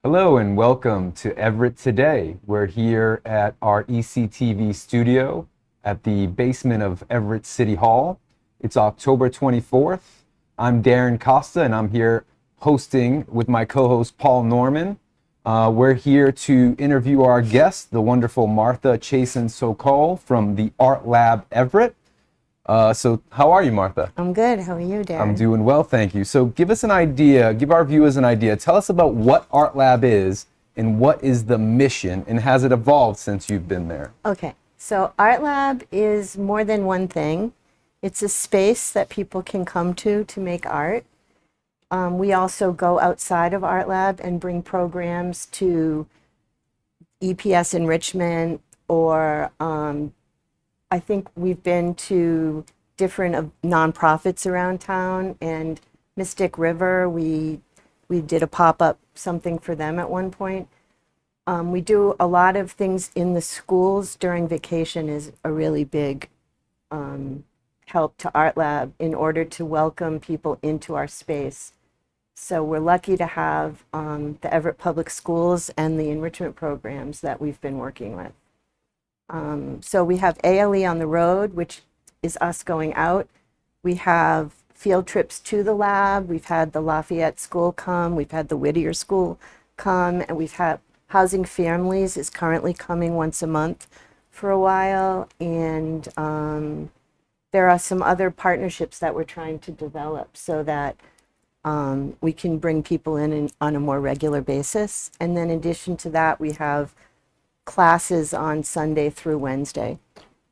Hello and welcome to Everett Today. We're here at our ECTV studio at the basement of Everett City Hall. It's October 24th. I'm Darren Costa and I'm here hosting with my co-host Paul Norman. We're here to interview our guest, the wonderful Martha Chason-Sokol from the Art Lab Everett. So how are you, Martha? I'm good. How are you, Darren? I'm doing well, thank you. So give us an idea, give our viewers an idea. Tell us about what Art Lab is and what is the mission and has it evolved since you've been there? Okay, so Art Lab is more than one thing. It's a space that people can come to make art. We also go outside of Art Lab and bring programs to EPS enrichment or I think we've been to different nonprofits around town, and Mystic River, we did a pop-up something for them at one point. We do a lot of things in the schools during vacation is a really big help to Art Lab in order to welcome people into our space. So we're lucky to have the Everett Public Schools and the enrichment programs that we've been working with. So we have ALE on the road, which is us going out. We have field trips to the lab. We've had the Lafayette School come. We've had the Whittier School come. And we've had Housing Families is currently coming once a month for a while. And there are some other partnerships that we're trying to develop so that we can bring people in on a more regular basis. And then in addition to that, we have classes on Sunday through Wednesday.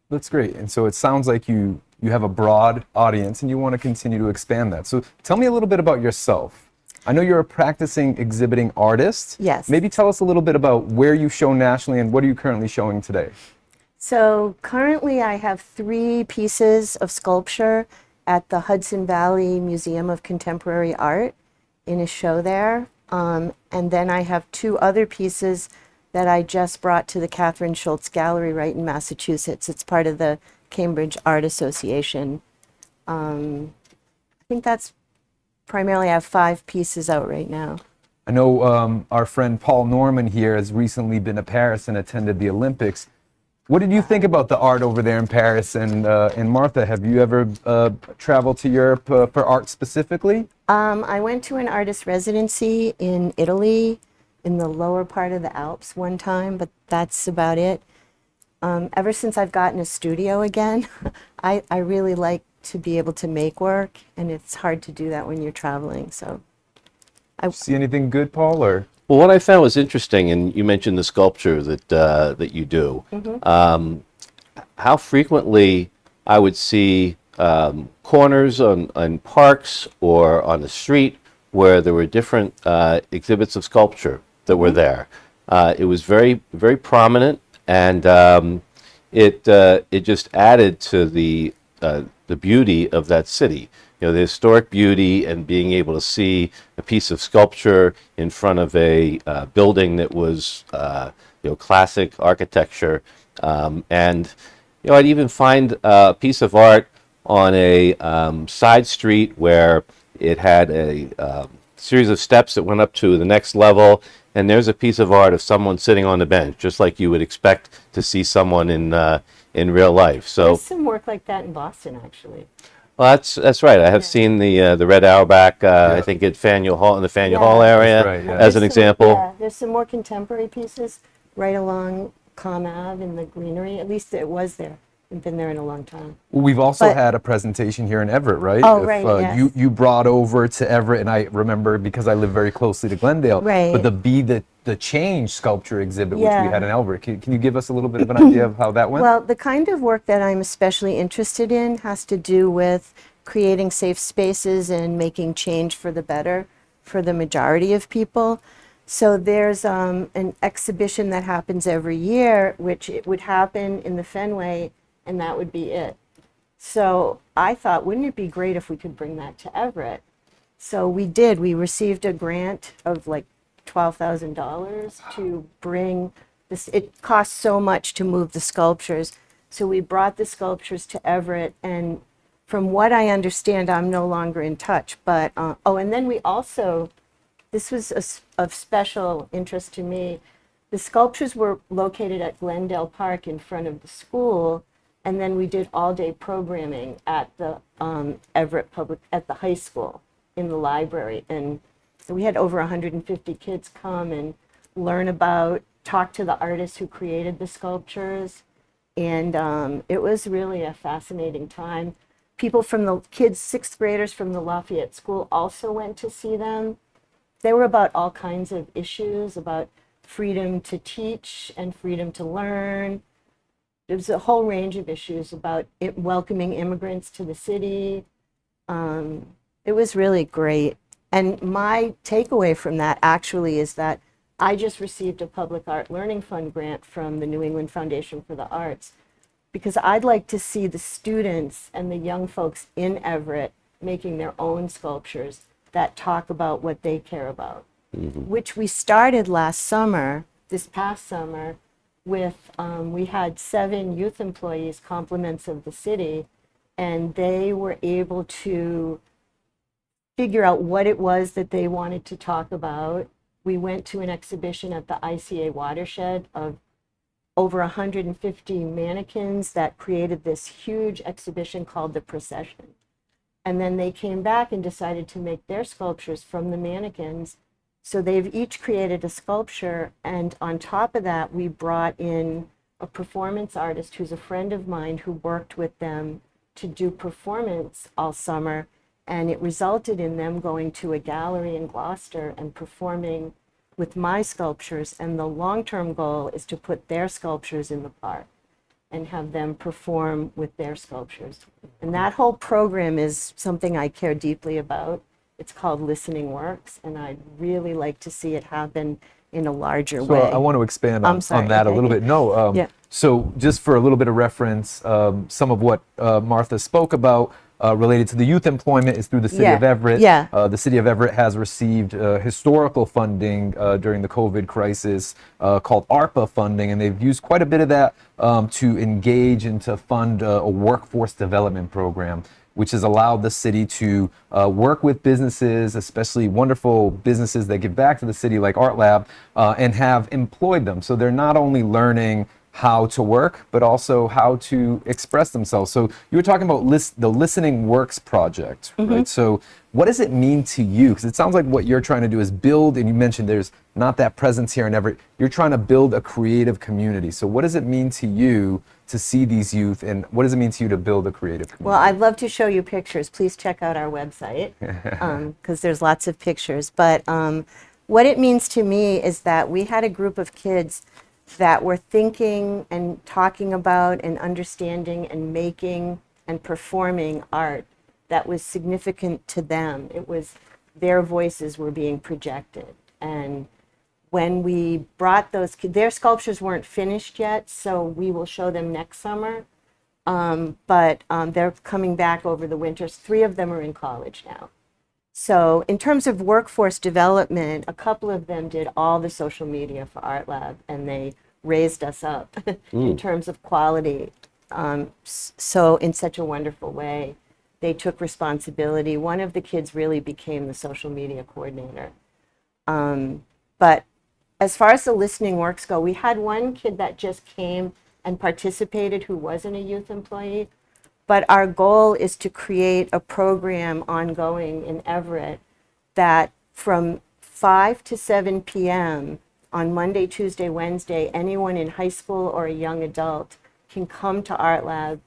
That's great. And so it sounds like you have a broad audience and you want to continue to expand that. So tell me a little bit about yourself. I know you're a practicing exhibiting artist. Yes. Maybe tell us a little bit about where you show nationally and what are you currently showing today? So currently I have 3 pieces of sculpture at the Hudson Valley Museum of Contemporary Art in a show there. And then I have 2 other pieces that I just brought to the Catherine Schultz Gallery right in Massachusetts. It's part of the Cambridge Art Association. I think that's primarily, I have 5 pieces out right now. I know our friend Paul Norman here has recently been to Paris and attended the Olympics. What did you think about the art over there in Paris? And Martha, have you ever traveled to Europe for art specifically? I went to an artist residency in Italy in the lower part of the Alps one time, but that's about it. Ever since I've gotten a studio again, I really like to be able to make work, and it's hard to do that when you're traveling. So, See anything good, Paul? Or Well, what I found was interesting, and you mentioned the sculpture that you do. How frequently I would see corners on parks or on the street where there were different exhibits of sculpture that were there. It was very, very prominent, and it just added to the beauty of that city. You know, the historic beauty and being able to see a piece of sculpture in front of a building that was, classic architecture. And, I'd even find a piece of art on a side street where it had a series of steps that went up to the next level, and there's a piece of art of someone sitting on the bench, just like you would expect to see someone in real life. So there's some work like that in Boston, actually. well, that's right. I have seen the Red Auerbach, I think at Faneuil Hall, in the Faneuil Hall area, right, yeah. as an example. Yeah, there's some more contemporary pieces right along Com Ave in the greenery. At least it was there. I've been there in a long time. well, we've also But- had a presentation here in Everett, right? Oh, right, yes. You brought over to Everett, and I remember because I live very closely to Glendale. Right. But the Change sculpture exhibit, which Yeah. we had in Everett. Can you give us a little bit of an idea of how that went? Well, the kind of work that I'm especially interested in has to do with creating safe spaces and making change for the better for the majority of people. So there's an exhibition that happens every year, which it would happen in the Fenway, and that would be it. So I thought, wouldn't it be great if we could bring that to Everett? So we did. We received a grant of like $12,000 to bring this. It costs so much to move the sculptures. So we brought the sculptures to Everett, and from what I understand, I'm no longer in touch. But, and then we also this was of special interest to me. The sculptures were located at Glendale Park in front of the school, and then we did all-day programming at the Everett at the high school in the library. And we had over 150 kids come and learn about, talk to the artists who created the sculptures. And it was really a fascinating time. People from the kids, sixth graders from the Lafayette School also went to see them. They were about all kinds of issues, about freedom to teach and freedom to learn. There was a whole range of issues about welcoming immigrants to the city. It was really great. And my takeaway from that actually is that I just received a Public Art Learning Fund grant from the New England Foundation for the Arts, because I'd like to see the students and the young folks in Everett making their own sculptures that talk about what they care about, which we started last summer, this past summer, with, we had 7 youth employees, compliments of the city, and they were able to figure out what it was that they wanted to talk about. We went to an exhibition at the ICA watershed of over 150 mannequins that created this huge exhibition called The Procession. And then they came back and decided to make their sculptures from the mannequins. So they've each created a sculpture, and on top of that, we brought in a performance artist who's a friend of mine who worked with them to do performance all summer. And it resulted in them going to a gallery in Gloucester and performing with my sculptures. And the long-term goal is to put their sculptures in the park and have them perform with their sculptures. And that whole program is something I care deeply about. It's called Listening Works, and I'd really like to see it happen in a larger way. So I want to expand on that a little bit. No, Yeah. So just for a little bit of reference, some of what Martha spoke about related to the youth employment is through the city of Everett. Yeah. The city of Everett has received historical funding during the COVID crisis called ARPA funding, and they've used quite a bit of that to engage and to fund a workforce development program, which has allowed the city to work with businesses, especially wonderful businesses that give back to the city like Art Lab, and have employed them. So they're not only learning how to work, but also how to express themselves. So you were talking about the Listening Works project, right? So what does it mean to you? Because it sounds like what you're trying to do is build, and you mentioned there's not that presence here in Everett. You're trying to build a creative community. So what does it mean to you to see these youth, and what does it mean to you to build a creative community? Well, I'd love to show you pictures. Please check out our website, because there's lots of pictures. But what it means to me is that we had a group of kids that were thinking and talking about and understanding and making and performing art that was significant to them. It was their voices were being projected. And when we brought those kids, their sculptures weren't finished yet, so we will show them next summer. But they're coming back over the winters. 3 of them are in college now. So in terms of workforce development, a couple of them did all the social media for Art Lab, and they raised us up in terms of quality. So in such a wonderful way, they took responsibility. One of the kids really became the social media coordinator. But as far as the Listening Works go, we had one kid that just came and participated who wasn't a youth employee. But our goal is to create a program ongoing in Everett that from 5 to 7 p.m. on Monday, Tuesday, Wednesday, anyone in high school or a young adult can come to Art Lab,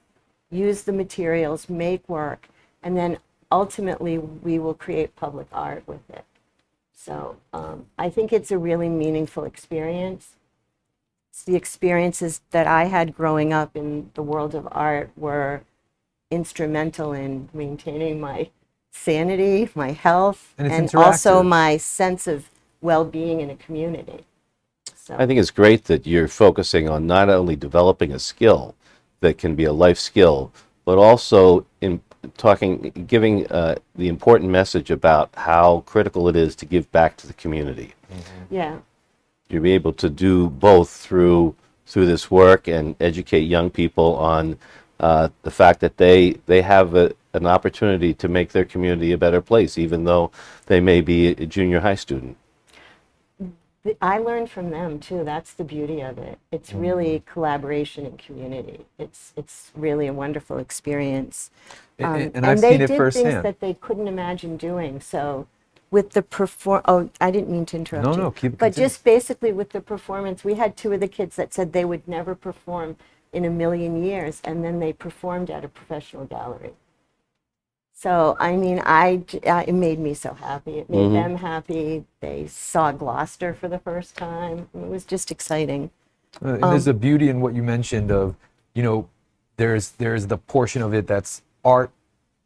use the materials, make work, and then ultimately we will create public art with it. So I think it's a really meaningful experience. It's the experiences that I had growing up in the world of art were instrumental in maintaining my sanity, my health, and also my sense of well-being in a community. So I think it's great that you're focusing on not only developing a skill that can be a life skill, but also in giving the important message about how critical it is to give back to the community. Yeah. You'll be able to do both through this work and educate young people on the fact that they have an opportunity to make their community a better place, even though they may be a junior high student. I learned from them too. That's the beauty of it. It's really collaboration and community. It's really a wonderful experience. And I've seen it they did things firsthand. that they couldn't imagine doing. So with the I didn't mean to interrupt No, you. no, keep But continue. just basically with the performance, we had two of the kids that said they would never perform in a million years, and then they performed at a professional gallery. So, I mean, it made me so happy. It made them happy. They saw Gloucester for the first time. It was just exciting. And there's a beauty in what you mentioned of, there's the portion of it that's art,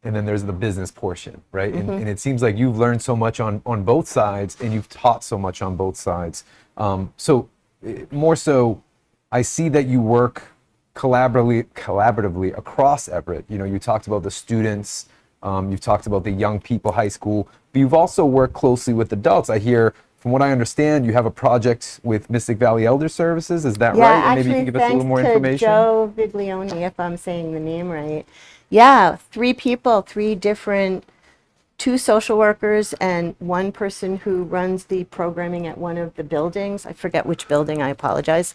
and then there's the business portion, right? And it seems like you've learned so much on both sides, and you've taught so much on both sides. More so, I see that you work collaboratively across Everett. You talked about the students, you've talked about the young people, high school, but you've also worked closely with adults. I hear, from what I understand, you have a project with Mystic Valley Elder Services. Is that Yeah, right? And actually, maybe you can give us a little more thanks to information. Joe Viglione, if I'm saying the name right. Yeah, 3 people, 3 different, 2 social workers and 1 person who runs the programming at one of the buildings. I forget which building, I apologize.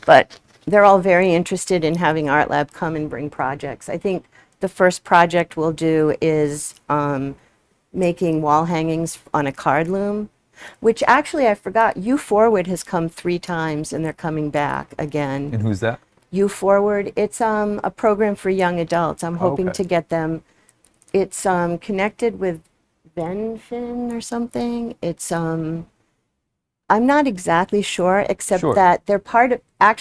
But they're all very interested in having Art Lab come and bring projects. I think the first project we'll do is making wall hangings on a card loom, which actually I forgot, U Forward has come 3 times and they're coming back again. And who's that? U Forward, it's a program for young adults. I'm hoping Okay. to get them. It's connected with Benfin or something. It's I'm not exactly sure, except Sure. that they're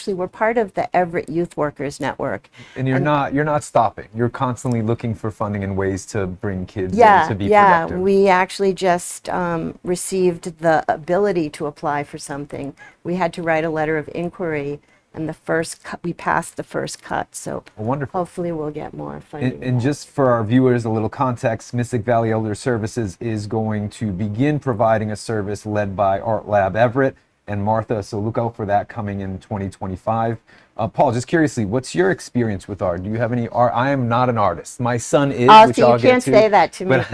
we're part of the Everett Youth Workers Network. And you're not stopping. You're constantly looking for funding and ways to bring kids Yeah, in to be yeah. productive. We actually just received the ability to apply for something. We had to write a letter of inquiry, and we passed the first cut. So Wonderful. hopefully we'll get more funding. And just for our viewers, a little context, Mystic Valley Elder Services is going to begin providing a service led by Art Lab Everett and Martha, so look out for that coming in 2025. Paul, just curiously, what's your experience with art? Do you have any art? I am not an artist. My son is, Oh, which so I'll you can't get to. say that to me. but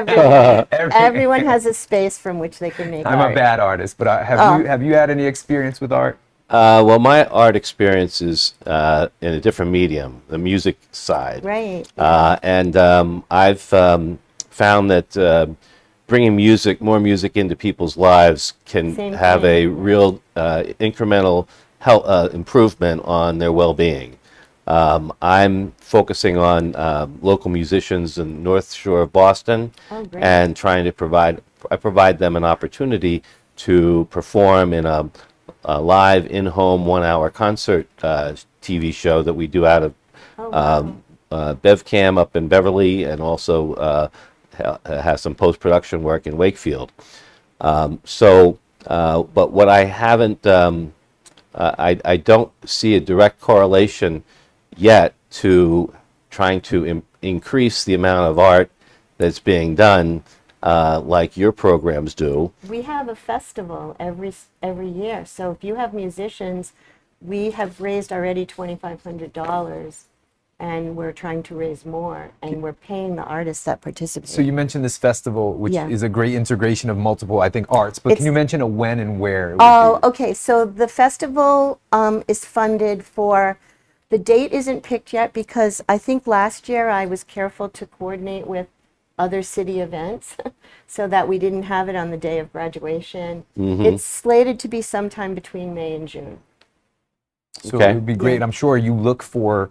'Cause everyone has a space from which they can make I'm art. a bad artist, but have you had any experience with art? Well, my art experience is in a different medium, the music side. Right. I've found that bringing more music into people's lives can Same have thing. a real incremental improvement on their well-being. I'm focusing on local musicians in North Shore of Boston, Oh, great. and trying to provide them an opportunity to perform in a live in-home 1-hour concert TV show that we do out of Oh, wow. BevCam up in Beverly, and also has some post-production work in Wakefield. But what I haven't, I don't see a direct correlation yet to trying to increase the amount of art that's being done like your programs do. We have a festival every year. So if you have musicians, we have raised already $2,500, and we're trying to raise more, and we're paying the artists that participate. So you mentioned this festival, which Yeah. is a great integration of multiple, I think, arts, but can you mention a when and where? It would Oh, be? okay. So the festival is funded for, the date isn't picked yet because I think last year I was careful to coordinate with other city events so that we didn't have it on the day of graduation. It's slated to be sometime between May and June. So Okay. it would be great. Yeah. I'm sure you look for,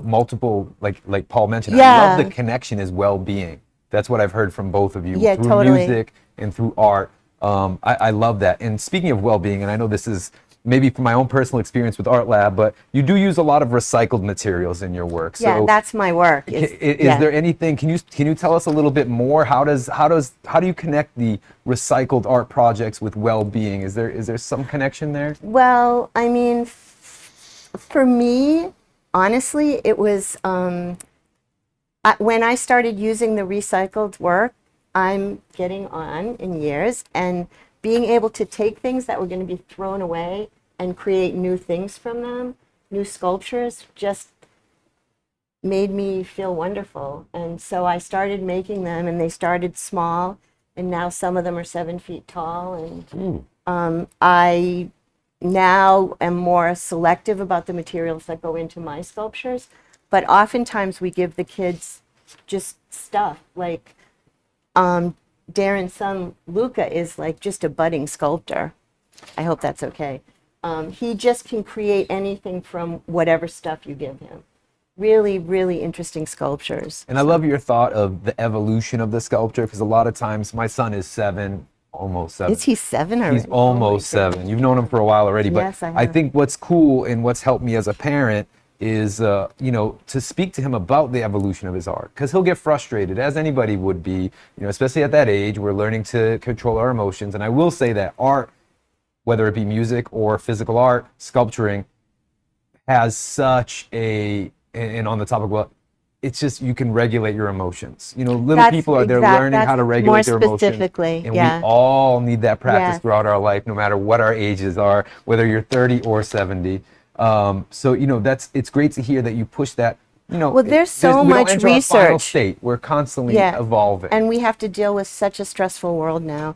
multiple, like Paul mentioned. I Yeah. love the connection is well-being. That's what I've heard from both of you Yeah, through totally. music and through art. I love that. And speaking of well-being, and I know this is maybe from my own personal experience with Art Lab, but you do use a lot of recycled materials in your work. Yeah, So that's my work. is there anything? Can you tell us a little bit more? How do you connect the recycled art projects with well-being? Is there some connection there? Well, I mean, for me, honestly, it was when I started using the recycled work, I'm getting on in years, and being able to take things that were going to be thrown away and create new things from them, new sculptures, just made me feel wonderful. And so I started making them, and they started small, and now some of them are 7 feet tall. And I now am more selective about the materials that go into my sculptures. But oftentimes we give the kids just stuff. Like Darren's son, Luca, is like just a budding sculptor. I hope that's okay. He just can create anything from whatever stuff you give him. Really, really interesting sculptures. And I love your thought of the evolution of the sculpture, because a lot of times my son is 7, almost 7. Is he 7 already? He's almost 7. You've known him for a while already, but Yes, I I have. think what's cool and what's helped me as a parent is, to speak to him about the evolution of his art, because he'll get frustrated, as anybody would be, especially at that age. We're learning to control our emotions. And I will say that art, whether it be music or physical art, sculpturing, has such and on the topic, well, it's just, you can regulate your emotions. Little That's people are there exact- learning how to that's regulate more their emotions. specifically, And yeah. we all need that practice Yes. throughout our life, no matter what our ages are, whether you're 30 or 70. It's great to hear that you push that. Well, there's so we don't much enter our final research. state. We're constantly Yeah. evolving. And we have to deal with such a stressful world now.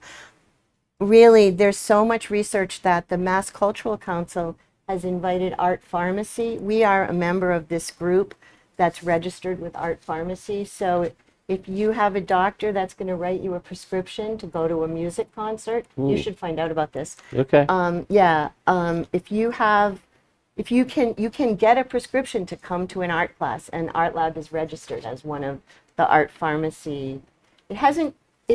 Really, there's so much research that the Mass Cultural Council has invited Art Pharmacy. We are a member of this group that's registered with Art Pharmacy. So if you have a doctor that's going to write you a prescription to go to a music concert, you should find out about this. Okay. If you can get a prescription to come to an art class, and Art Lab is registered as one of the Art Pharmacy. It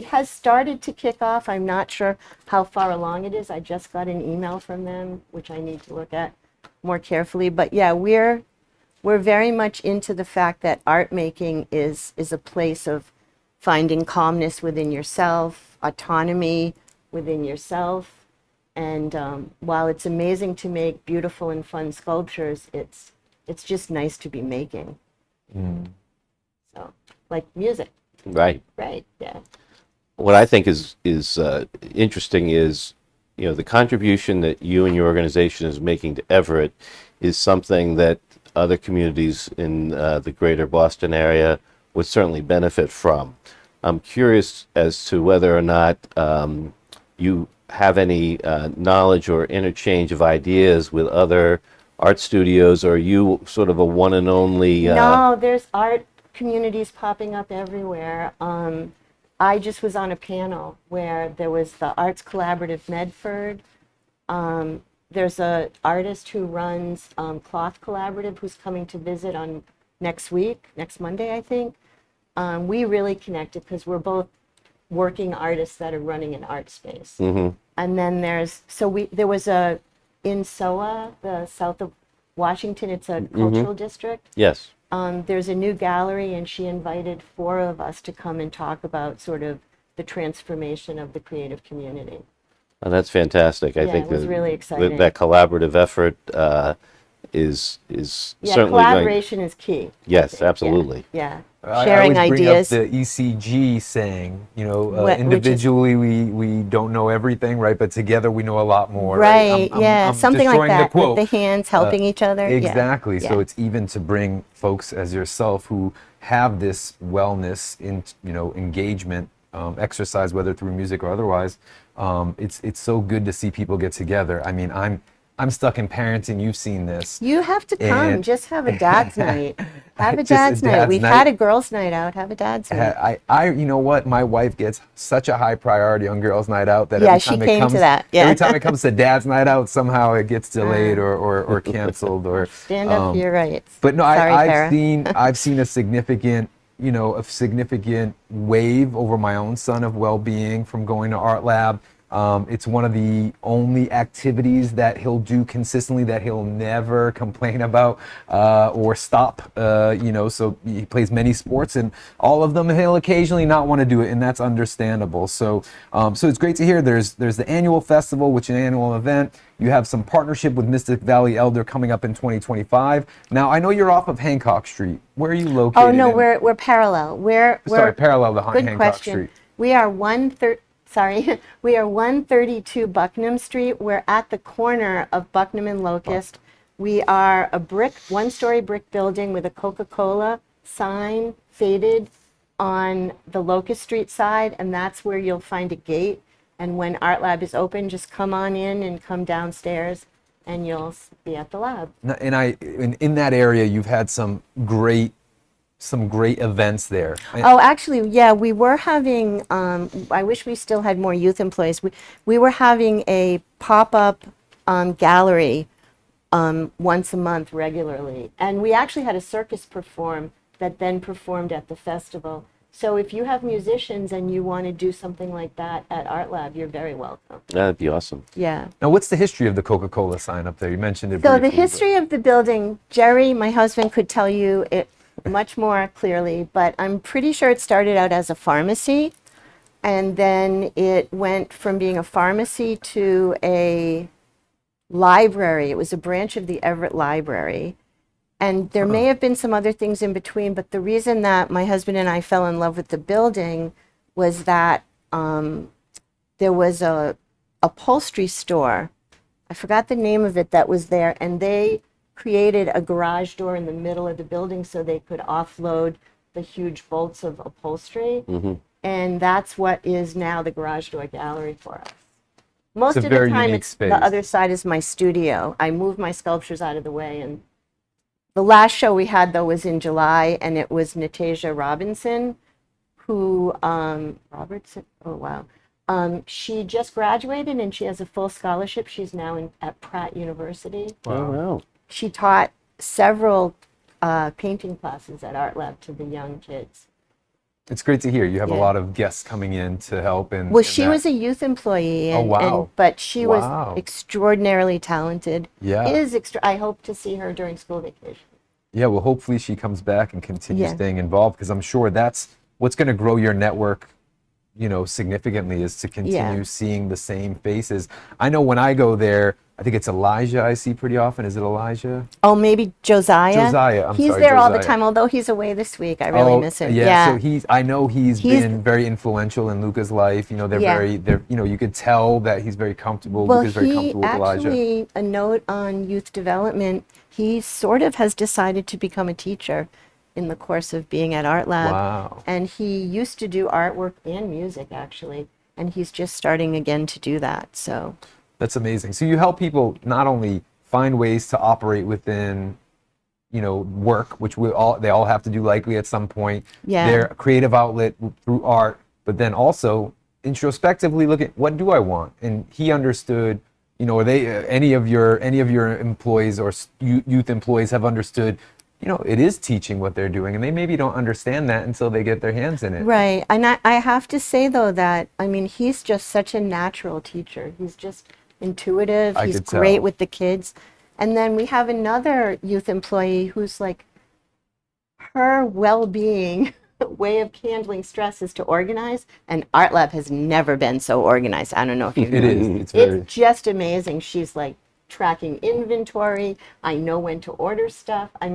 has started to kick off. I'm not sure how far along it is. I just got an email from them, which I need to look at more carefully. But yeah, we're very much into the fact that art making is a place of finding calmness within yourself, autonomy within yourself. And while it's amazing to make beautiful and fun sculptures, it's just nice to be making. So, like music, Right. right? Yeah. What I think is interesting is, the contribution that you and your organization is making to Everett is something that other communities in the greater Boston area would certainly benefit from. I'm curious as to whether or not you have any knowledge or interchange of ideas with other art studios, or are you sort of a one and only? No, there's art communities popping up everywhere. I just was on a panel where there was the Arts Collaborative Medford. There's a artist who runs Cloth Collaborative who's coming to visit on next Monday, I think. We really connected because we're both working artists that are running an art space. Mm-hmm. And then there was in SOA, the south of Washington, it's a cultural district. Yes. There's a new gallery, and she invited 4 of us to come and talk about sort of the transformation of the creative community. Oh, that's fantastic. I Yeah, think it was really exciting. that collaborative effort is Yeah, certainly collaboration is key. I Yes, think. Yeah, absolutely. Yeah. I Sharing always ideas. bring up the ECG saying, Which is- individually we don't know everything, right? But together we know a lot more. Right, I'm- yeah, I'm something like destroying the that, quote. with the hands helping each other. Yeah, Exactly. So yeah. it's even to bring folks as yourself who have this wellness in, engagement, exercise, whether through music or otherwise. It's so good to see people get together. I mean, I'm stuck in parenting. You've seen this. You have to come. And- Just have a dad's night. Have a Just a dad's night. dad's We've night. had a girls' night out. Have a dad's night. You know what? My wife gets such a high priority on girls' night out that Yeah, every she time it came to comes, that, yeah. every time it comes to dad's night out, somehow it gets delayed or canceled or. Stand up for your rights. But no, Sorry, I've Tara. I've seen a significant wave over my own son of well-being from going to Art Lab. It's one of the only activities that he'll do consistently that he'll never complain about or stop. So he plays many sports, and all of them he'll occasionally not want to do it, and that's understandable. So it's great to hear. There's the annual festival, which is an annual event. You have some partnership with Mystic Valley Elder coming up in 2025. Now I know you're off of Hancock Street. Where are you located? Oh no, in? we're parallel. We're Parallel to good Hancock question. Street. We are 132 Bucknam Street. We're at the corner of Bucknam and Locust. We are a one-story brick building with a Coca-Cola sign faded on the Locust Street side, and that's where you'll find a gate. And when Art Lab is open, just come on in and come downstairs, and you'll be at the lab. And in that area, you've had some great events there. Oh, actually, yeah, we were having, I wish we still had more youth employees. We were having a pop-up gallery once a month regularly. And we actually had a circus perform that then performed at the festival. So if you have musicians and you want to do something like that at Art Lab, you're very welcome. That'd be awesome. Yeah. Now, what's the history of the Coca-Cola sign up there? You mentioned it So briefly, the history of the building, Jerry, my husband, could tell you it much more clearly, but I'm pretty sure it started out as a pharmacy, and then it went from being a pharmacy to a library. It was a branch of the Everett Library. And there may have been some other things in between, but the reason that my husband and I fell in love with the building was that there was a upholstery store. I forgot the name of it that was there, and they created a garage door in the middle of the building so they could offload the huge bolts of upholstery. And that's what is now the garage door gallery for us. Most It's a of the very time, unique it's space. the other side is my studio. I move my sculptures out of the way. And the last show we had, though, was in July, and it was Natasha Robinson, who, Robertson, oh, wow. She just graduated, and she has a full scholarship. She's now at Pratt University. Oh, wow. She taught several painting classes at Art Lab to the young kids. It's great to hear. You have a Yeah. lot of guests coming in to help. Well, she was a youth employee, Oh, wow. but she Wow. was extraordinarily talented. Yeah. I hope to see her during school vacation. Yeah, well, hopefully she comes back and continues Yeah. staying involved, because I'm sure that's what's going to grow your network, significantly, is to continue Yeah. seeing the same faces. I know when I go there, I think it's Elijah I see pretty often. Is it Elijah? Oh, maybe Josiah. Josiah, I'm he's sorry, there all the Josiah. time, although he's away this week. I really miss him. Yeah. So I know he's He's- been very influential in Luca's life. They're Yeah. you could tell that he's very comfortable. Well, Luca's very he comfortable with Elijah. actually, a note on youth development, he sort of has decided to become a teacher in the course of being at Art Lab. Wow. And he used to do artwork and music, actually, and he's just starting again to do that. So, That's amazing. So you help people not only find ways to operate within, work, which they all have to do likely at some point. Yeah. Their creative outlet through art, but then also introspectively look at, what do I want? And he understood, or any of your employees or youth employees have understood, it is teaching what they're doing, and they maybe don't understand that until they get their hands in it. right. And I have to say, though, that, he's just such a natural teacher. He's just intuitive. I He's could tell. great with the kids. And then we have another youth employee who's like, her well-being way of handling stress is to organize, and Art Lab has never been so organized. I don't know if you know. It is. It's very. It's just amazing. She's like tracking inventory. I know when to order stuff. I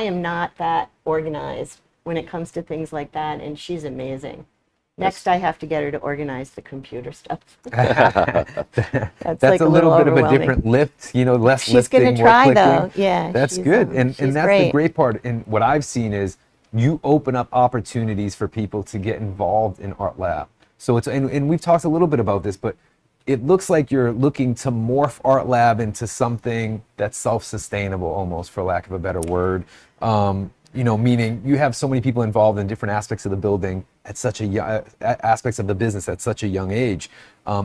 am not that organized when it comes to things like that, and she's amazing. Next, I have to get her to organize the computer stuff. That's like a little bit of a overwhelming. different lift, less She's lifting, gonna more try, clicking. though. Yeah, That's she's, good. And she's that's great. the great part. And what I've seen is you open up opportunities for people to get involved in Art Lab. So and we've talked a little bit about this, but it looks like you're looking to morph Art Lab into something that's self-sustainable, almost, for lack of a better word. Meaning you have so many people involved in different aspects of the building at such aspects of the business at such a young age.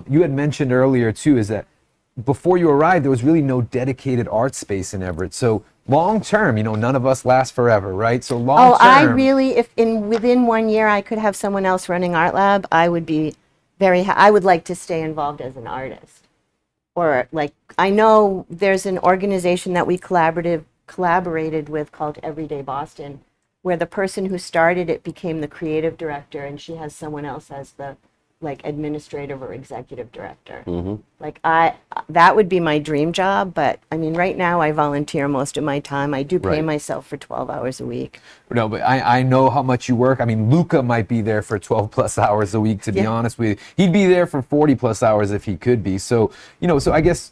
You had mentioned earlier too, is that before you arrived, there was really no dedicated art space in Everett. So long term, none of us last forever, right? So long term. Oh, I really, if within 1 year I could have someone else running Art Lab, I would be I would like to stay involved as an artist. Or I know there's an organization that we collaborated with called Everyday Boston, where the person who started it became the creative director, and she has someone else as the administrative or executive director. That would be my dream job, but right now I volunteer most of my time. I do pay Right. myself for 12 hours a week. No, but I know how much you work. Luca might be there for 12 plus hours a week, to be Yeah. honest with you. He'd be there for 40 plus hours if he could be. So, so I guess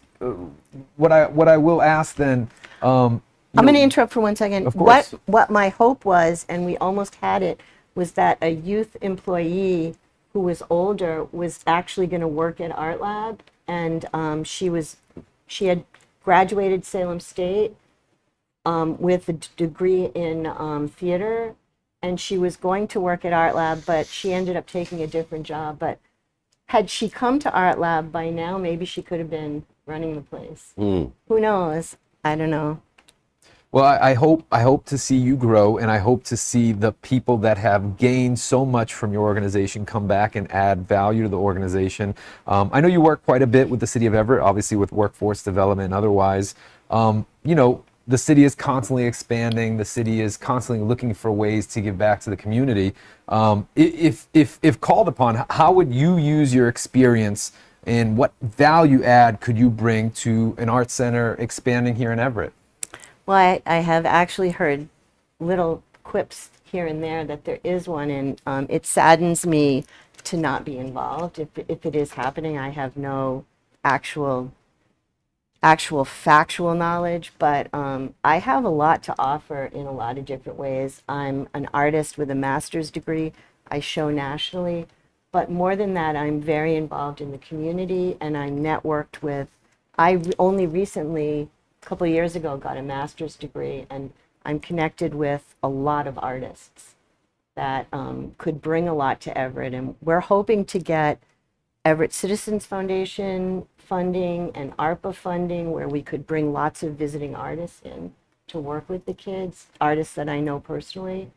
what I will ask then, I'm going to interrupt for 1 second. Of course. What my hope was, and we almost had it, was that a youth employee who was older was actually going to work at Art Lab, and she had graduated Salem State with a degree in theater, and she was going to work at Art Lab, but she ended up taking a different job. But had she come to Art Lab by now, maybe she could have been running the place. Who knows? I don't know. Well, I hope to see you grow, and I hope to see the people that have gained so much from your organization come back and add value to the organization. I know you work quite a bit with the city of Everett, obviously with workforce development and otherwise. The city is constantly expanding. The city is constantly looking for ways to give back to the community. If called upon, how would you use your experience, and what value add could you bring to an art center expanding here in Everett? Well, I have actually heard little quips here and there that there is one, and it saddens me to not be involved. If it is happening, I have no actual factual knowledge, but I have a lot to offer in a lot of different ways. I'm an artist with a master's degree. I show nationally, but more than that, I'm very involved in the community, and I'm networked with, only recently, a couple of years ago, got a master's degree, and I'm connected with a lot of artists that could bring a lot to Everett, and we're hoping to get Everett Citizens Foundation funding and ARPA funding, where we could bring lots of visiting artists in to work with the kids, artists that I know personally.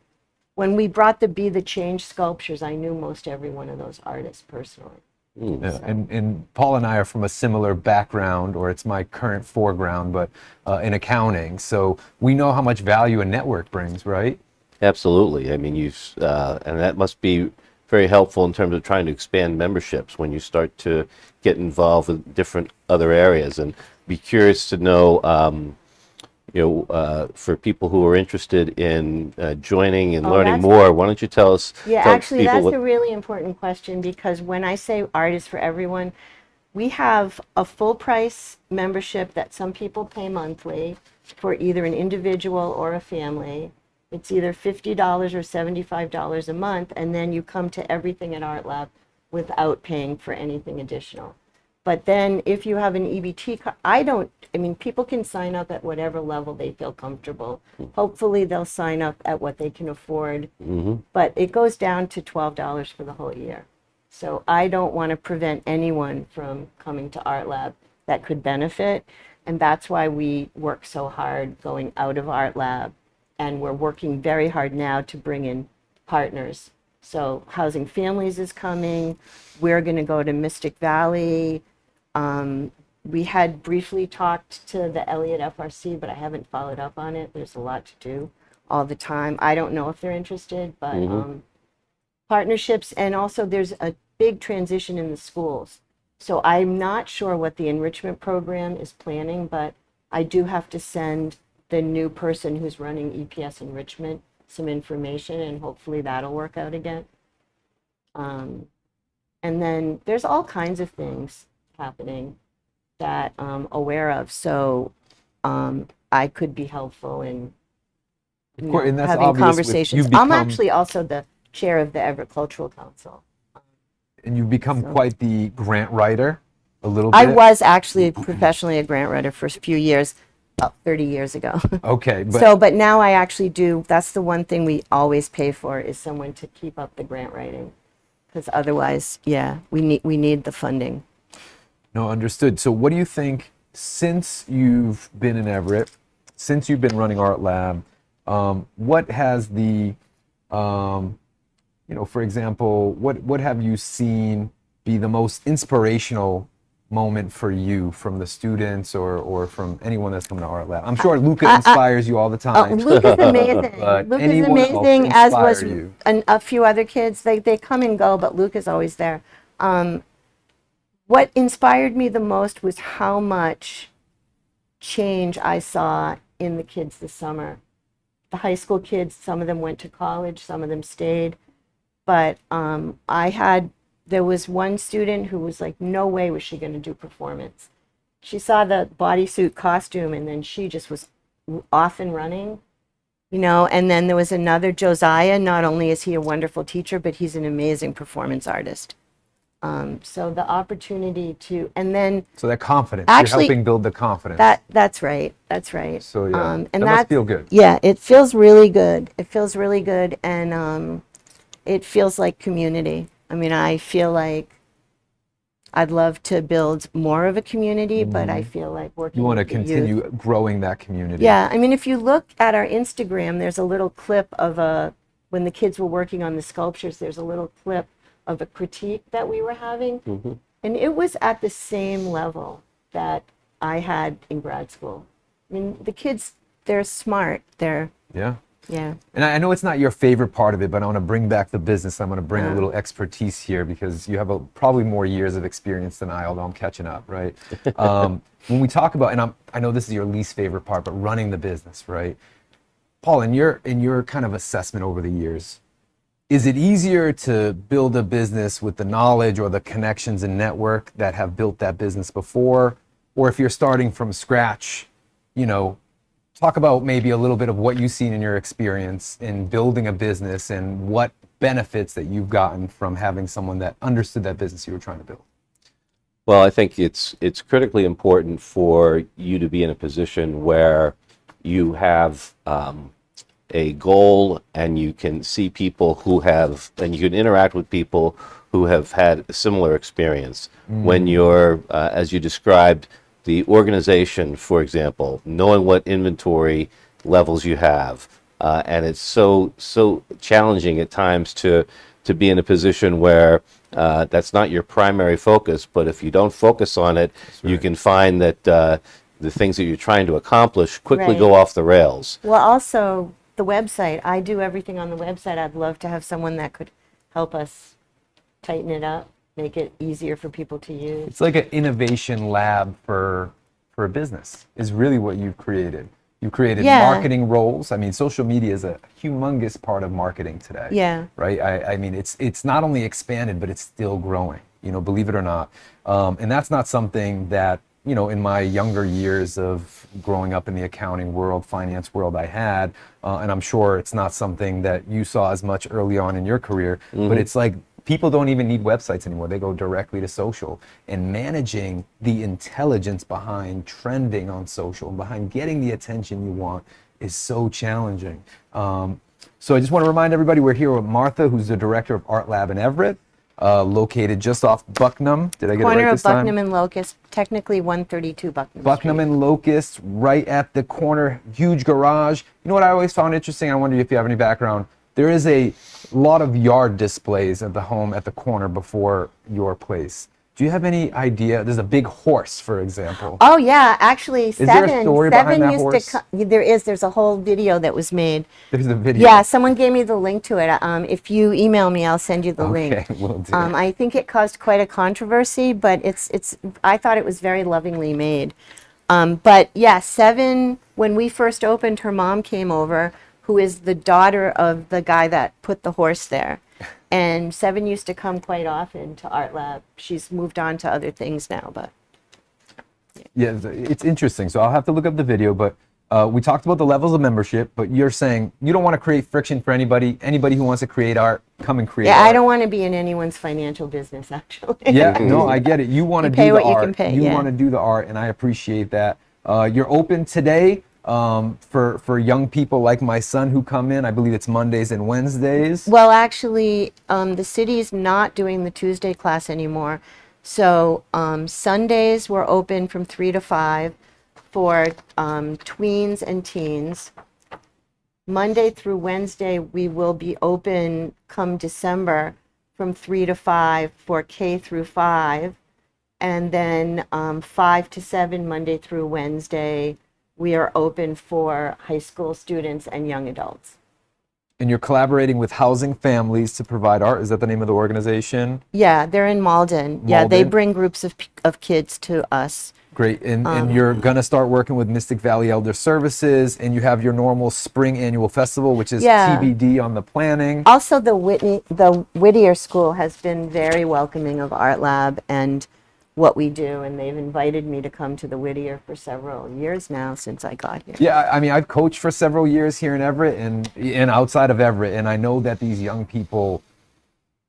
When we brought the Be the Change sculptures, I knew most every one of those artists personally. Yeah, and Paul and I are from a similar background, or it's my current foreground, but in accounting. So we know how much value a network brings, right? Absolutely. I mean, and that must be very helpful in terms of trying to expand memberships when you start to get involved with different other areas. And be curious to know, for people who are interested in joining and learning more, why don't you tell us? Yeah, tell actually, people that's a really important question, because when I say art is for everyone, we have a full price membership that some people pay monthly for either an individual or a family. It's either $50 or $75 a month, and then you come to everything at Art Lab without paying for anything additional. But then if you have an EBT card, people can sign up at whatever level they feel comfortable. Hopefully they'll sign up at what they can afford. But it goes down to $12 for the whole year. So I don't want to prevent anyone from coming to Art Lab that could benefit. And that's why we work so hard going out of Art Lab. And we're working very hard now to bring in partners. So Housing Families is coming. We're going to go to Mystic Valley. We had briefly talked to the Elliott FRC, but I haven't followed up on it. There's a lot to do all the time. I don't know if they're interested, but partnerships, and also there's a big transition in the schools. So I'm not sure what the enrichment program is planning, but I do have to send the new person who's running EPS enrichment some information, and hopefully that'll work out again. And then there's all kinds of things happening that I'm aware of, so I could be helpful in And that's having obvious conversations. I'm actually also the chair of the Everett Cultural Council. And you've become quite the grant writer, a little bit. I was actually professionally a grant writer for a few years, about 30 years ago. Okay. But now I actually do. That's the one thing we always pay for, is someone to keep up the grant writing, because otherwise, yeah, we need the funding. No, understood. So what do you think, since you've been in Everett, since you've been running Art Lab, what has the, for example, what have you seen be the most inspirational moment for you from the students or from anyone that's coming to Art Lab? I'm sure Luca inspires you all the time. Luke is amazing. But Luke is anyone else amazing, as was inspire you? a few other kids. They come and go, but Luke is always there. What inspired me the most was how much change I saw in the kids this summer. The high school kids, some of them went to college, some of them stayed. But there was one student who was like, no way was she going to do performance. She saw the bodysuit costume, and then she just was off and running, you know. And then there was another Josiah. Not only is he a wonderful teacher, but he's an amazing performance artist. So the opportunity to, and then So that confidence, Actually, you're helping build the confidence. that's right. That's right. So yeah, And that must feel good. Yeah, it feels really good. It feels really good, and it feels like community. I mean, I feel like I'd love to build more of a community, but I feel like working. You want to with the youth- continue growing that community. Yeah, I mean, if you look at our Instagram, there's a little clip of when the kids were working on the sculptures. There's a little clip of a critique that we were having, and it was at the same level that I had in grad school. I mean, the kids, they're smart. Yeah. Yeah. And I know it's not your favorite part of it, but I want to bring back the business. I'm going to bring a little expertise here because you have probably more years of experience than I, although I'm catching up, right? When we talk about, and I know this is your least favorite part, but running the business, right? Paul, in your kind of assessment over the years, is it easier to build a business with the knowledge or the connections and network that have built that business before? Or if you're starting from scratch, you know, talk about maybe a little bit of what you've seen in your experience in building a business and what benefits that you've gotten from having someone that understood that business you were trying to build. Well, I think it's critically important for you to be in a position where you have a goal and you can see people who have, and you can interact with people who have had a similar experience. When you're, as you described, the organization, for example, knowing what inventory levels you have, and it's so challenging at times to be in a position where that's not your primary focus, but if you don't focus on it, you can find that the things that you're trying to accomplish quickly Right. go off the rails. Well, also the website. I do everything on the website. I'd love to have someone that could help us tighten it up, make it easier for people to use. It's like an innovation lab for a business is really what you've created. You've created Yeah. marketing roles. I mean, social media is a humongous part of marketing today. Yeah. Right. I mean, it's not only expanded, but it's still growing. You know, believe it or not. And that's not something that, you know, in my younger years of growing up in the accounting world, finance world, I had, and I'm sure it's not something that you saw as much early on in your career, but it's like people don't even need websites anymore. They go directly to social, and managing the intelligence behind trending on social and behind getting the attention you want is so challenging. So I just want to remind everybody we're here with Martha, who's the director of Art Lab in Everett. Located just off Bucknam. Did I get it Corner right of this time? Bucknam and Locust, technically 132 Bucknam Bucknam Street. and Locust, right at the corner, huge garage. You know what I always found interesting? I wonder if you have any background. There is a lot of yard displays at the home at the corner before your place. Do you have any idea? There's a big horse, for example. Oh yeah, actually there a story behind that used horse? to there's a whole video that was made. There's a video. Yeah, someone gave me the link to it. If you email me, I'll send you the link. Okay, will do. I think it caused quite a controversy, but I thought it was very lovingly made. But yeah, Seven, when we first opened, her mom came over, who is the daughter of the guy that put the horse there. And Seven used to come quite often to Art Lab. She's moved on to other things now, but Yeah, it's interesting. So I'll have to look up the video, but we talked about the levels of membership, but you're saying you don't want to create friction for anybody. Anybody who wants to create art, come and create yeah, art. I don't want to be in anyone's financial business, actually. Yeah, no, I get it. You want to pay do the what you art. can pay, You yeah. want to do the art, and I appreciate that. You're open today for young people like my son who come in. I believe it's Mondays and Wednesdays. Well, actually, the city's not doing the Tuesday class anymore. So Sundays we're open from 3 to 5 for tweens and teens. Monday through Wednesday we will be open come December from 3 to 5 for K through 5. And then 5 to 7 Monday through Wednesday we are open for high school students and young adults. And you're collaborating with Housing Families to provide art. Is that the name of the organization? Yeah, they're in Malden. Yeah, they Malden. bring groups of kids to us. Great. And you're going to start working with Mystic Valley Elder Services, and you have your normal spring annual festival, which is Yeah. TBD on the planning. Also, the Whittier School has been very welcoming of Art Lab, and what we do, and they've invited me to come to the Whittier for several years now since I got here. Yeah, I mean, I've coached for several years here in Everett and outside of Everett, and I know that these young people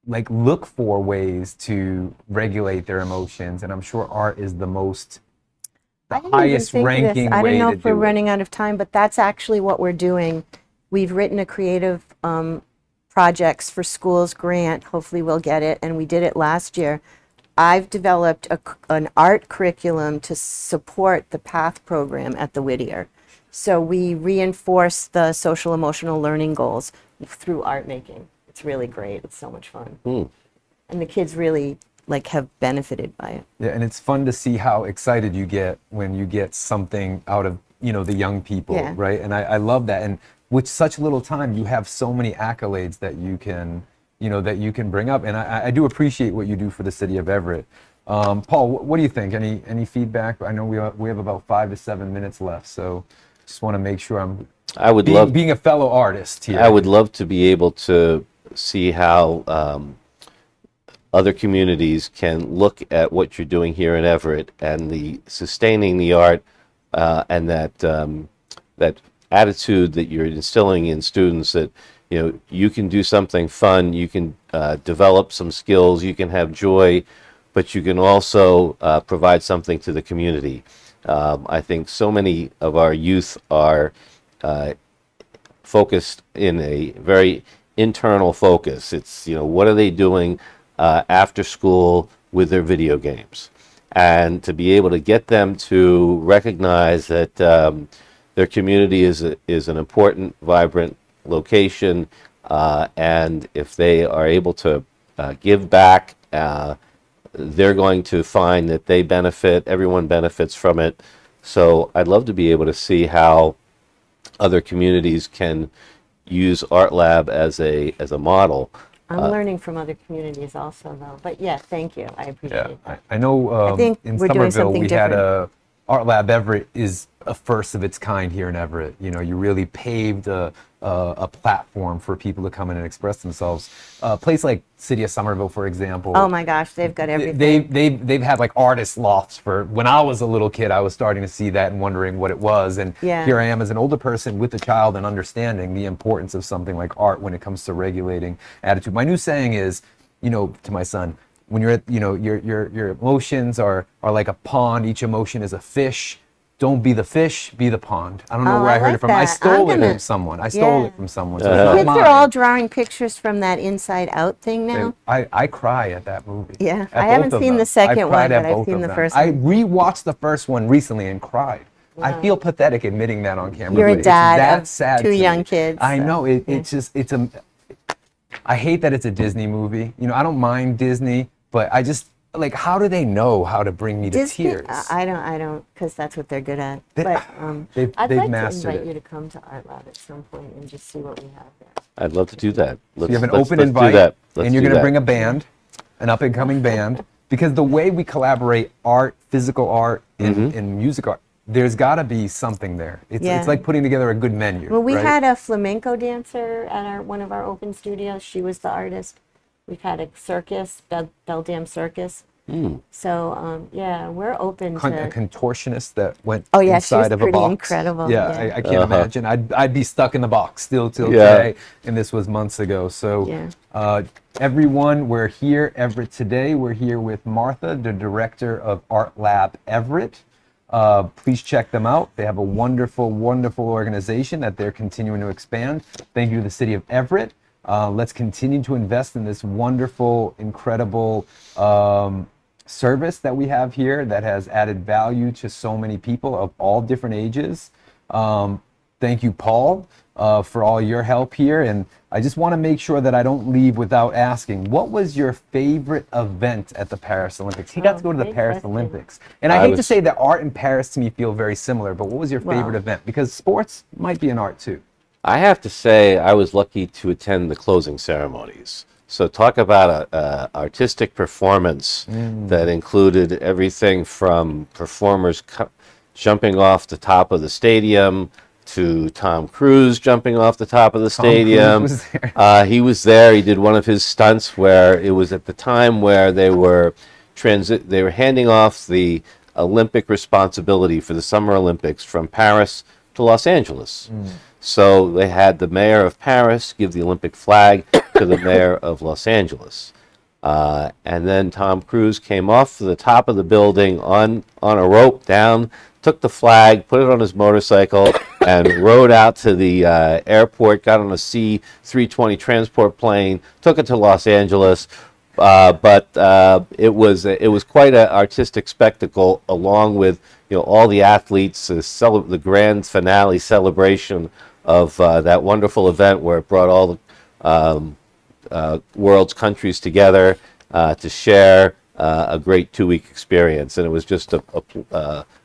like look for ways to regulate their emotions, and I'm sure art is the I didn't even highest think of this. ranking I don't way know to if we're do it. running out of time, but that's actually what we're doing. We've written a creative projects for schools grant. Hopefully we'll get it, and we did it last year. I've developed an art curriculum to support the PATH program at the Whittier. So we reinforce the social emotional learning goals through art making. It's really great. It's so much fun. And the kids really like have benefited by it. Yeah, and it's fun to see how excited you get when you get something out of, the young people, Yeah. right? And I love that. And with such little time, you have so many accolades that you can, that you can bring up. And I do appreciate what you do for the city of Everett. Paul, what do you think? Any feedback? I know we have about 5 to 7 minutes left, so just want to make sure I would being a fellow artist here. I would love to be able to see how other communities can look at what you're doing here in Everett and the sustaining the art and that attitude that you're instilling in students that you can do something fun, you can develop some skills, you can have joy, but you can also provide something to the community. I think so many of our youth are focused in a very internal focus. It's, what are they doing after school with their video games? And to be able to get them to recognize that their community is an important, vibrant location, and if they are able to give back, they're going to find that they benefit, everyone benefits from it. So I'd love to be able to see how other communities can use Art Lab as a model. I'm learning from other communities also, though. But yeah, thank you. I appreciate that. I know I think in we're doing Somerville something we had different. Art Lab Everett is a first of its kind here in Everett. You really paved a platform for people to come in and express themselves. A place like City of Somerville, for example. Oh my gosh, they've got everything. They've had like artist lofts for when I was a little kid. I was starting to see that and wondering what it was, and Yeah. here I am as an older person with a child and understanding the importance of something like art when it comes to regulating attitude. My new saying is, to my son, when you're at, your emotions are like a pond. Each emotion is a fish. Don't be the fish, be the pond. I don't know Oh, where I I heard like it from. I that. stole I'm it gonna- from someone. I stole Yeah. it from someone. So it's not Kids mine. are all drawing pictures from that Inside Out thing now. I cry at that movie. Yeah, At I haven't both of seen them. the second I've cried one, at but I've both seen of the them. first I one. rewatched the first one recently and cried. I feel pathetic admitting that on camera. You're a but it's dad that of sad two to young me. kids, I so, know it's a. I hate that it's a Disney movie. I don't mind Disney, but I just like, how do they know how to bring me to Disney, tears? I don't, because that's what they're good at. They- But they've I'd like to mastered invite it. you to come to Art Lab at some point and just see what we have there. I'd love to do that. You have an let's open do invite, that. Let's and you're do going to that. bring a band, an up-and-coming band, because the way we collaborate art, physical art, and music art, there's got to be something there. Yeah. It's like putting together a good menu. Well, we right? had a flamenco dancer at one of our open studios. She was the artist. We've had a circus, Bell Dam Circus. So, yeah, we're open a to... contortionist that went Oh, yeah, she was inside of a pretty box. incredible, Yeah, yeah. I can't imagine. I'd be stuck in the box still till Yeah. today, and this was months ago. So, Yeah. everyone, we're here, Everett today. We're here with Martha, the director of Art Lab Everett. Please check them out. They have a wonderful, wonderful organization that they're continuing to expand. Thank you to the city of Everett. Let's continue to invest in this wonderful, incredible service that we have here that has added value to so many people of all different ages. Thank you, Paul, for all your help here. And I just want to make sure that I don't leave without asking, what was your favorite event at the Paris Olympics? He got to go to the great Paris question. Olympics. And I hate to say that art and Paris to me feel very similar, but what was your favorite Well- event? Because sports might be an art too. I have to say I was lucky to attend the closing ceremonies. So talk about a artistic performance that included everything from performers jumping off the top of the stadium to Tom Cruise jumping off the top of the stadium. Cruise was there. He was there. He did one of his stunts where it was at the time where they were they were handing off the Olympic responsibility for the Summer Olympics from Paris to Los Angeles. So they had the mayor of Paris give the Olympic flag to the mayor of Los Angeles. And then Tom Cruise came off the top of the building on a rope down, took the flag, put it on his motorcycle, and rode out to the airport, got on a C-320 transport plane, took it to Los Angeles. But it was quite an artistic spectacle, along with all the athletes, the grand finale celebration of that wonderful event where it brought all the world's countries together to share a great 2-week experience, and it was just an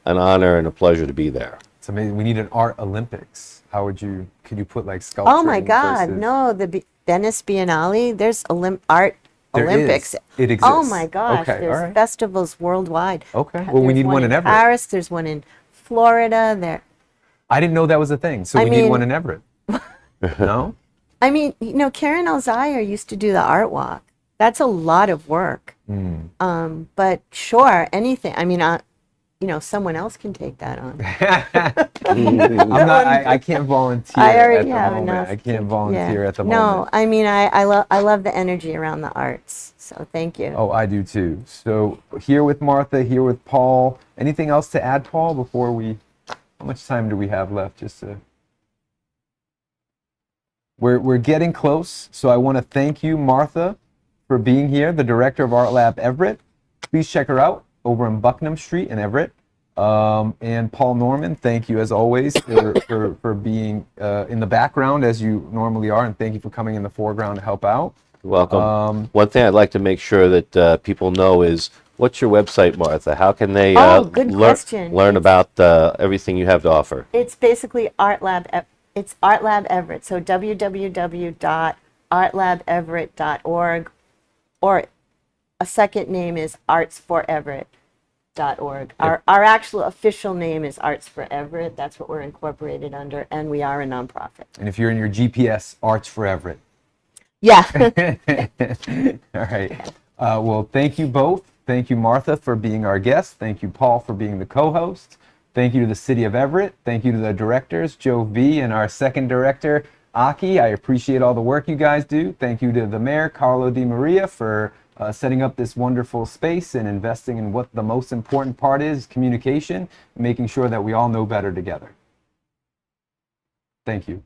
honor and a pleasure to be there. It's amazing. We need an art Olympics. Could you put like sculpture? Oh my God, no, the Venice Biennale, there's art Olympics. It exists. Oh my gosh, Okay, there's all right. festivals worldwide. Okay, well, we There's need one in Everett. Paris, there's one in Florida. There. I didn't know that was a thing, so we need one in Everett. No? I mean, Karen Elzire used to do the art walk. That's a lot of work. But sure, anything. I mean, someone else can take that on. I can't volunteer I already at the have moment. enough. I can't volunteer at the No, moment. I mean, I love the energy around the arts. So thank you. Oh, I do too. So here with Martha, here with Paul. Anything else to add, Paul, before we... How much time do we have left? We're getting close, so I want to thank you, Martha, for being here, the director of Art Lab Everett. Please check her out over on Bucknam Street in Everett. And Paul Norman, thank you as always for being in the background as you normally are, and thank you for coming in the foreground to help out. You're welcome. One thing I'd like to make sure that people know is, what's your website, Martha? How can they good question. learn about everything you have to offer? It's basically Art Lab. It's Art Lab Everett. So www.artlabeverett.org, or a second name is artsforeverett.org. Our actual official name is Arts for Everett. That's what we're incorporated under, and we are a nonprofit. And if you're in your GPS, Arts for Everett. Yeah. All right. Well, thank you both. Thank you, Martha, for being our guest. Thank you, Paul, for being the co-host. Thank you to the City of Everett. Thank you to the directors, Joe V., and our second director, Aki. I appreciate all the work you guys do. Thank you to the mayor, Carlo Di Maria, for setting up this wonderful space and investing in what the most important part is, communication, making sure that we all know better together. Thank you.